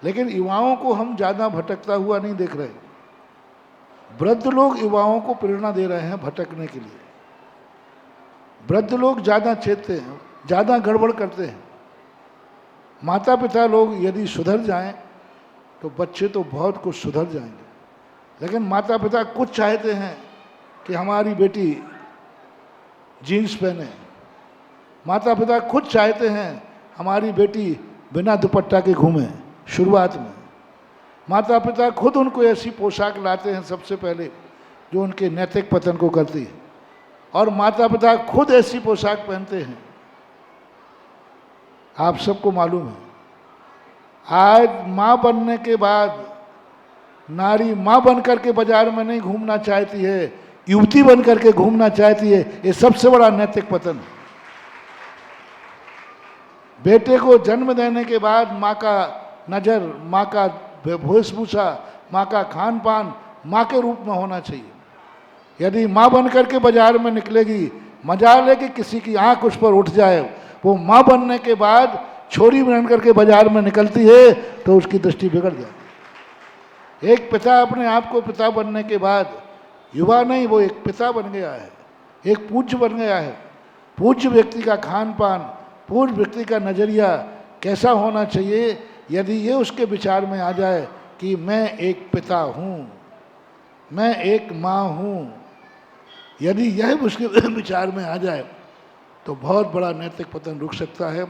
लेकिन युवाओं को हम ज़्यादा भटकता हुआ नहीं देख रहे। वृद्ध लोग युवाओं को प्रेरणा दे रहे हैं भटकने के लिए। वृद्ध लोग ज़्यादा चेतते हैं, ज़्यादा गड़बड़ करते हैं। माता पिता लोग यदि सुधर जाएं तो बच्चे तो बहुत कुछ सुधर जाएंगे। लेकिन माता पिता कुछ चाहते हैं कि हमारी बेटी जीन्स पहने, माता पिता खुद चाहते हैं हमारी बेटी बिना दुपट्टा के घूमे। शुरुआत में माता पिता खुद उनको ऐसी पोशाक लाते हैं सबसे पहले जो उनके नैतिक पतन को करती है, और माता पिता खुद ऐसी पोशाक पहनते हैं। आप सबको मालूम है, आज माँ बनने के बाद नारी माँ बनकर के बाजार में नहीं घूमना चाहती है, युवती बनकर के घूमना चाहती है। ये सबसे बड़ा नैतिक पतन है। बेटे को जन्म देने के बाद माँ का नज़र, माँ का वेशभूषा, माँ का खान पान माँ के रूप में होना चाहिए। यदि माँ बनकर के बाजार में निकलेगी, मजाल है कि किसी की आंख उस पर उठ जाए, वो माँ बनने के बाद छोरी बन करके बाजार में निकलती है तो उसकी दृष्टि बिगड़ जाती है। एक पिता अपने आप को पिता बनने के बाद युवा नहीं, वो एक पिता बन गया है, एक पूज्य बन गया है। पूज्य व्यक्ति का खान पान, पूज्य व्यक्ति का नज़रिया कैसा होना चाहिए, यदि ये उसके विचार में आ जाए कि मैं एक पिता हूँ, मैं एक माँ हूँ, यदि यह उसके विचार में आ जाए तो बहुत बड़ा नैतिक पतन रुक सकता है।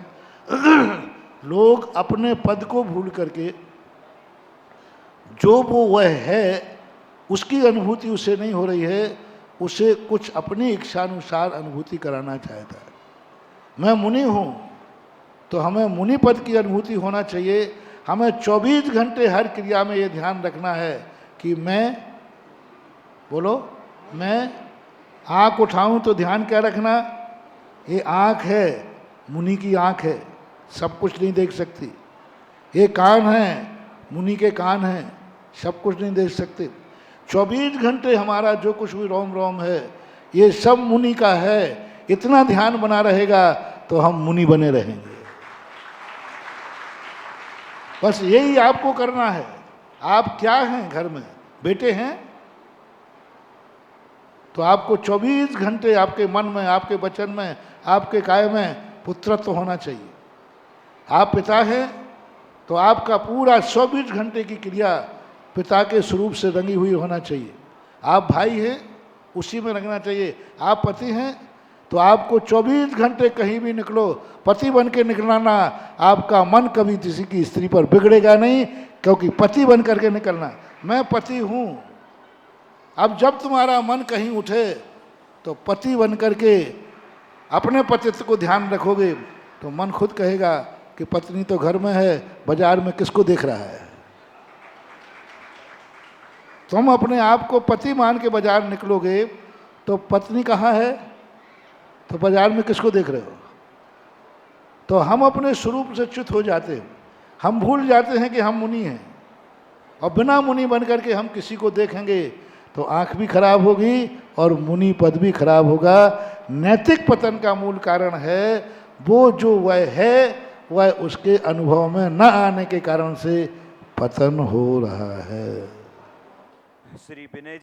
लोग अपने पद को भूल करके जो वो वह है उसकी अनुभूति उसे नहीं हो रही है, उसे कुछ अपनी इच्छानुसार अनुभूति कराना चाहता है। मैं मुनि हूँ तो हमें मुनि पद की अनुभूति होना चाहिए। हमें 24 घंटे हर क्रिया में ये ध्यान रखना है कि मैं, बोलो, मैं आँख उठाऊं तो ध्यान क्या रखना, ये आँख है, मुनि की आँख है, सब कुछ नहीं देख सकती। ये कान है, मुनि के कान हैं, सब कुछ नहीं देख सकते। 24 घंटे हमारा जो कुछ भी रोम रोम है ये सब मुनि का है। इतना ध्यान बना रहेगा तो हम मुनि बने रहेंगे। बस यही आपको करना है। आप क्या हैं घर में, बेटे हैं तो आपको 24 घंटे आपके मन में, आपके वचन में, आपके काय में पुत्रत्व होना चाहिए। आप पिता हैं तो आपका पूरा 24 घंटे की क्रिया पिता के स्वरूप से रंगी हुई होना चाहिए। आप भाई हैं, उसी में रंगना चाहिए। आप पति हैं तो आपको 24 घंटे कहीं भी निकलो, पति बन के निकलना। आपका मन कभी किसी की स्त्री पर बिगड़ेगा नहीं, क्योंकि पति बन करके निकलना। मैं पति हूँ। अब जब तुम्हारा मन कहीं उठे तो पति बन करके अपने पतित्व को ध्यान रखोगे तो मन खुद कहेगा कि पत्नी तो घर में है, बाजार में किसको देख रहा है। तुम अपने आप को पति मान के बाजार निकलोगे तो पत्नी कहाँ है, तो बाजार में किसको देख रहे हो। तो हम अपने स्वरूप से च्युत हो जाते हैं। हम भूल जाते हैं कि हम मुनि हैं, और बिना मुनि बन करके हम किसी को देखेंगे तो आंख भी खराब होगी और मुनि पद भी खराब होगा। नैतिक पतन का मूल कारण है वो जो वह है वह उसके अनुभव में न आने के कारण से पतन हो रहा है। श्री विनय